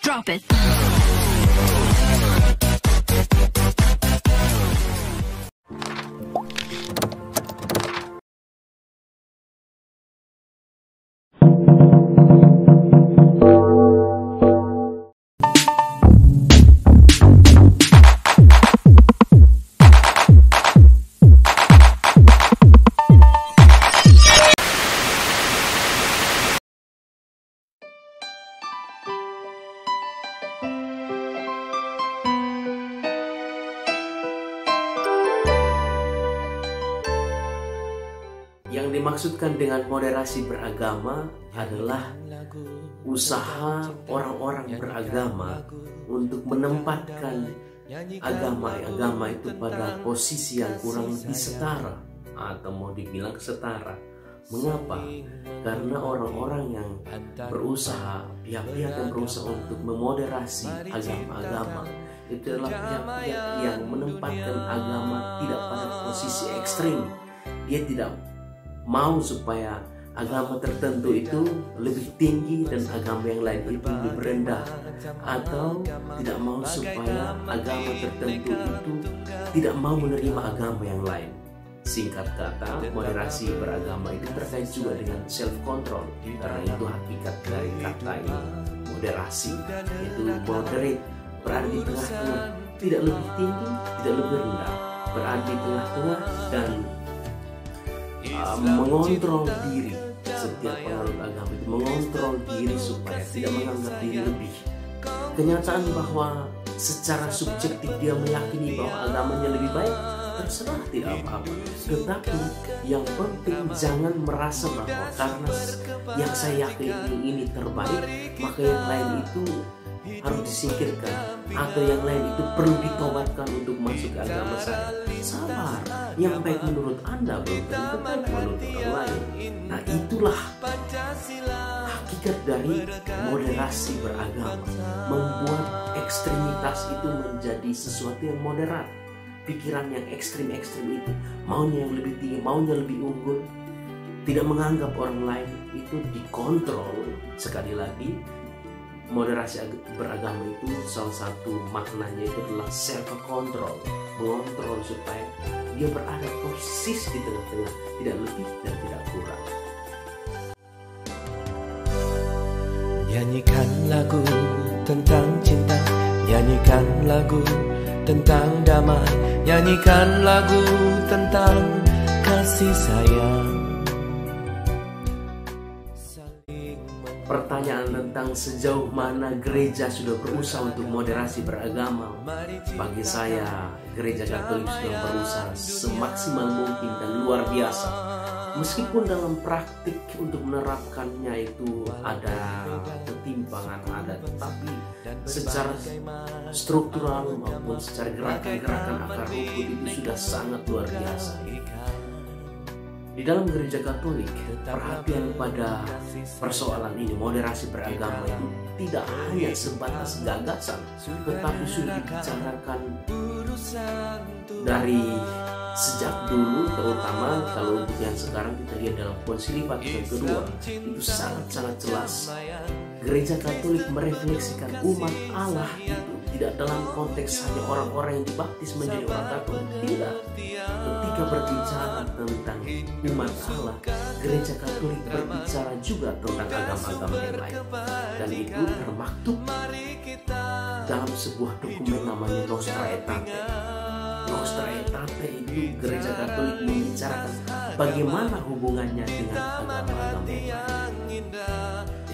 Drop it. Yang dimaksudkan dengan moderasi beragama adalah usaha orang-orang beragama untuk menempatkan agama itu pada posisi yang kurang lebih setara atau mau dibilang setara. Mengapa? Karena orang-orang yang berusaha, pihak-pihak yang berusaha untuk memoderasi agama-agama itu adalah pihak-pihak yang menempatkan agama tidak pada posisi ekstrim. Dia tidak mau supaya agama tertentu itu lebih tinggi dan agama yang lain itu lebih rendah, atau tidak mau supaya agama tertentu itu tidak mau menerima agama yang lain. Singkat kata, moderasi beragama itu terkait juga dengan self control, karena itu hakikat dari kata ini. Moderasi itu moderate, berarti tengah-tengah, tidak lebih tinggi, tidak lebih rendah, berarti tengah-tengah dan mengontrol diri. Setiap penganut agama itu mengontrol diri supaya tidak menganggap diri lebih. Kenyataan bahwa secara subjektif dia meyakini bahwa agamanya lebih baik, terserah, tidak apa-apa. Tetapi yang penting jangan merasa bahwa karena yang saya yakini ini terbaik, maka yang lain itu harus disingkirkan, atau yang lain itu perlu ditobatkan untuk masuk ke agama saya. Sabar, yang baik menurut Anda belum tentu baik menurut orang lain. Nah, itulah hakikat dari moderasi beragama, membuat ekstremitas itu menjadi sesuatu yang moderat. Pikiran yang ekstrim-ekstrim itu, maunya yang lebih tinggi, maunya lebih unggul, tidak menganggap orang lain, itu dikontrol. Sekali lagi, moderasi beragama itu salah satu maknanya itu adalah self control, mengontrol supaya dia berada persis di tengah-tengah, tidak lebih dan tidak kurang. Nyanyikan lagu tentang cinta, nyanyikan lagu tentang damai, nyanyikan lagu tentang kasih sayang. Pertanyaan tentang sejauh mana gereja sudah berusaha untuk moderasi beragama, bagi saya gereja Katolik sudah berusaha semaksimal mungkin dan luar biasa. Meskipun dalam praktik untuk menerapkannya itu ada ketimpangan, tetapi secara struktural maupun secara gerakan-gerakan akar rumput itu sudah sangat luar biasa. Di dalam gereja Katolik, perhatian pada persoalan ini, moderasi beragama itu tidak hanya sebatas gagasan, tetapi sudah dibicarakan dari sejak dulu, terutama kalau untuk yang sekarang kita lihat dalam Konsili Vatikan kedua, itu sangat-sangat jelas. Gereja Katolik merefleksikan umat Allah itu tidak dalam konteks hanya orang-orang yang dibaptis menjadi orang Katolik, tidak. Ketika berbicara tentang umat Allah, gereja Katolik berbicara juga tentang agama-agama yang lain, dan itu termaktub dalam sebuah dokumen namanya Nostra Aetate. Nostra Aetate itu gereja Katolik membicarakan bagaimana hubungannya dengan agama-agama yang lain.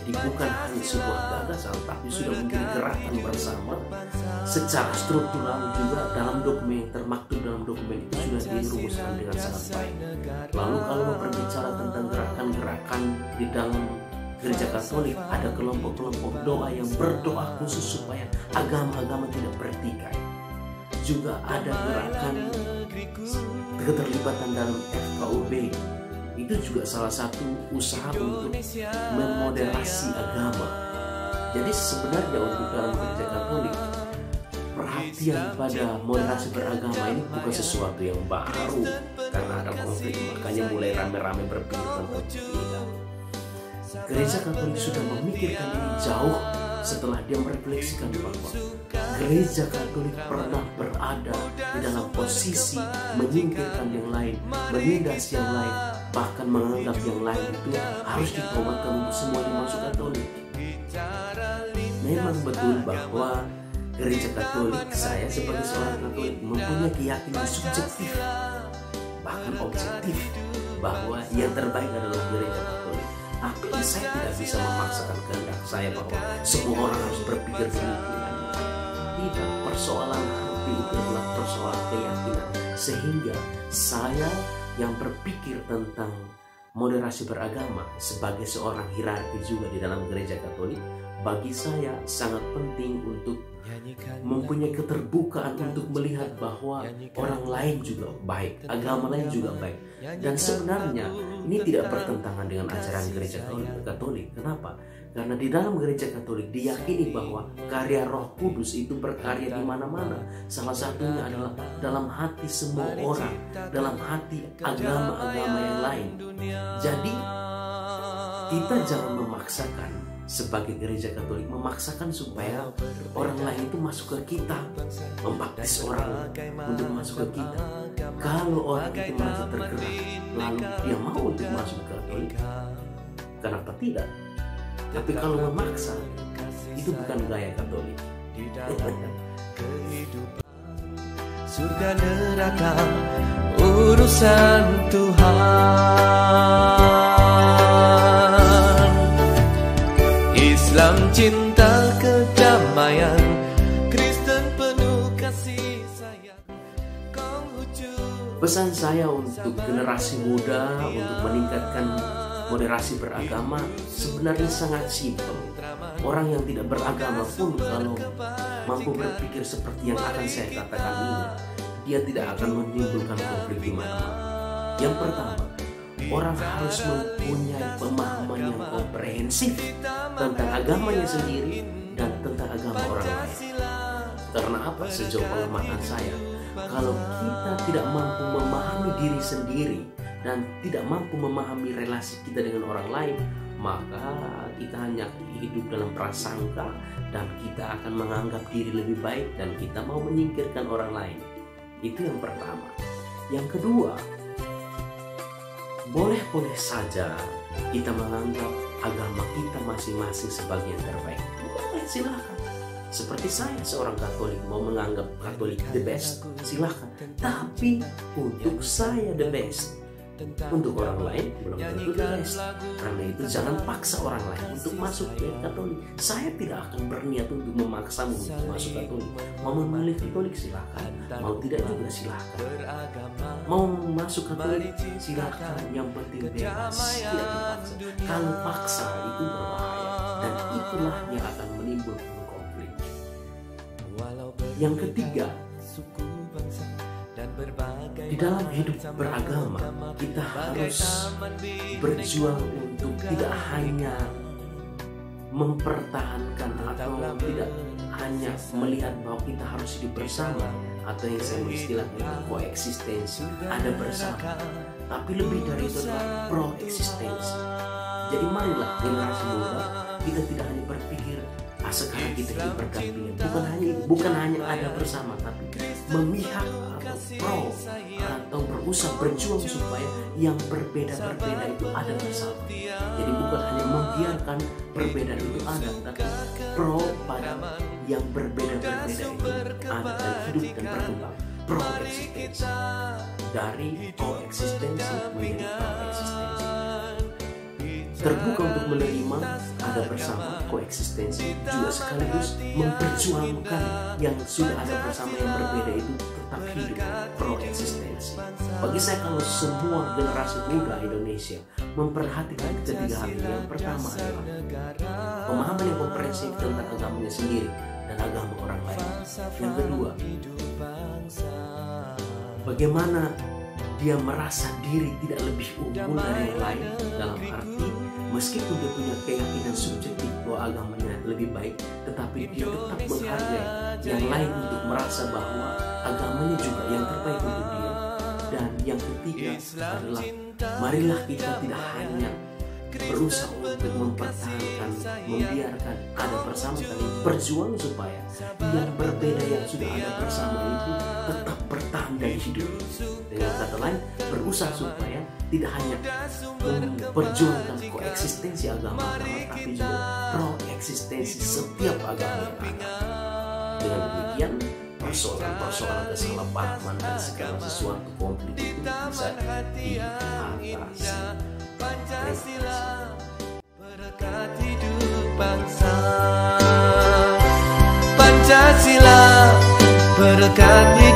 Jadi bukan hanya sebuah gagasan, tapi sudah menjadi gerakan bersama secara struktural juga dalam dokumen yang termaktub dalam dokumen itu sudah dirumuskan dengan sangat baik. Lalu kalau berbicara tentang gerakan-gerakan di dalam gereja Katolik, ada kelompok-kelompok doa yang berdoa khusus supaya agama-agama tidak bertikai. Juga ada gerakan keterlibatan dalam FKUB, itu juga salah satu usaha untuk memoderasi agama. Jadi sebenarnya untuk dalam gereja Katolik, perhatian pada moderasi beragama ini bukan sesuatu yang baru, karena ada konflik makanya mulai rame-rame berpikir tentang ini. Gereja Katolik sudah memikirkan ini jauh setelah dia merefleksikan bahwa gereja Katolik pernah berada di dalam posisi menyingkirkan yang lain, menindas yang lain, bahkan menganggap yang lain itu harus ditobatkan untuk semuanya masuk Katolik. Memang betul bahwa gereja Katolik, saya sebagai seorang Katolik mempunyai keyakinan subjektif, bahkan objektif, bahwa yang terbaik adalah gereja Katolik. Tapi saya tidak bisa memaksakan kehendak saya bahwa semua orang harus berpikir demikian. Tidak, persoalan hati itu adalah persoalan keyakinan. Sehingga saya yang berpikir tentang moderasi beragama sebagai seorang hierarki juga di dalam gereja Katolik, bagi saya sangat penting untuk mempunyai keterbukaan untuk melihat bahwa orang lain juga baik, agama lain juga baik. Dan sebenarnya ini tidak bertentangan dengan ajaran gereja Katolik. Kenapa? Karena di dalam gereja Katolik diyakini bahwa karya Roh Kudus itu berkarya di mana-mana. Salah satunya adalah dalam hati semua orang, dalam hati agama-agama yang lain. Jadi kita jangan memaksakan, sebagai gereja Katolik memaksakan supaya orang lain itu masuk ke kita, membaptis orang untuk masuk ke kita. Kalau orang itu merasa tergerak lalu dia mau untuk masuk ke Katolik, kenapa tidak? Tapi kalau memaksa, itu bukan gaya Katolik. Surga neraka urusan Tuhan. Islam cinta kedamaian, Kristen penuh kasih sayang. Pesan saya untuk generasi muda untuk meningkatkan moderasi beragama sebenarnya sangat simpel. Orang yang tidak beragama pun kalau mampu berpikir seperti yang akan saya katakan ini, dia tidak akan menimbulkan konflik di mana-mana. Yang pertama, orang harus mempunyai pemahaman yang komprehensif tentang agamanya sendiri dan tentang agama orang lain. Karena apa? Sejauh pengamatan saya, kalau kita tidak mampu memahami diri sendiri dan tidak mampu memahami relasi kita dengan orang lain, maka kita hanya hidup dalam prasangka dan kita akan menganggap diri lebih baik dan kita mau menyingkirkan orang lain. Itu yang pertama. Yang kedua, boleh-boleh saja kita menganggap agama kita masing-masing sebagai yang terbaik. Boleh, silakan. Seperti saya seorang Katolik mau menganggap Katolik the best, silakan. Tapi untuk saya the best, untuk orang lain belum tentu the best. Karena itu jangan paksa orang lain untuk masuk ke Katolik. Saya tidak akan berniat untuk memaksamu untuk masuk Katolik. Mau memilih Katolik silakan, mau tidak juga silakan. Mau masuk Katolik silakan, yang penting bebas, tidak dipaksa. Kalau paksa itu berbahaya dan itulah yang akan menimbulkan konflik. Yang ketiga, di dalam hidup beragama kita harus berjuang untuk tidak hanya mempertahankan atau tidak hanya melihat bahwa kita harus hidup bersama atau yang saya istilahnya koeksistensi, ada bersama, tapi lebih dari itu adalah proeksistensi. Jadi marilah generasi muda kita tidak hanya berpikir sekarang kita hidup berdampingan, bukan hanya ada bersama, tapi memihak atau pro atau berusaha berjuang supaya yang berbeda-berbeda itu ada bersama. Jadi bukan hanya membiarkan perbedaan itu ada, tapi pro pada yang berbeda-berbeda itu ada dan hidup dan berkembang. Pro-eksistensi, dari koeksistensi menjadi pro-eksistensi. Terbuka untuk menerima, ada bersama, koeksistensi, juga sekaligus memperjuangkan yang sudah ada bersama yang berbeda itu tetap hidup, pro-eksistensi. Bagi saya, kalau semua generasi muda Indonesia memperhatikan ketiga hal ini, yang pertama adalah pemahaman yang komprehensif tentang agamanya sendiri dan agama orang lain. Yang kedua, bagaimana dia merasa diri tidak lebih unggul dari yang lain, dalam arti meskipun dia punya keyakinan subjektif bahwa agamanya lebih baik, tetapi dia tetap menghargai yang lain untuk merasa bahwa agamanya juga yang terbaik untuk dia. Dan yang ketiga adalah marilah kita tidak hanya berusaha untuk mempertahankan, membiarkan ada bersama kalian, berjuang supaya yang berbeda yang sudah ada bersama itu tetap bertahan dan hidup. Dengan kata lain, berusaha supaya tidak hanya memperjuangkan koeksistensi agama, tapi juga proeksistensi setiap agama yang ada. Dengan demikian, persoalan-persoalan kesalahpahaman dan segala sesuatu konflik itu bisa diatasi. Pancasila berkat hidup bangsa. Pancasila berkat hidup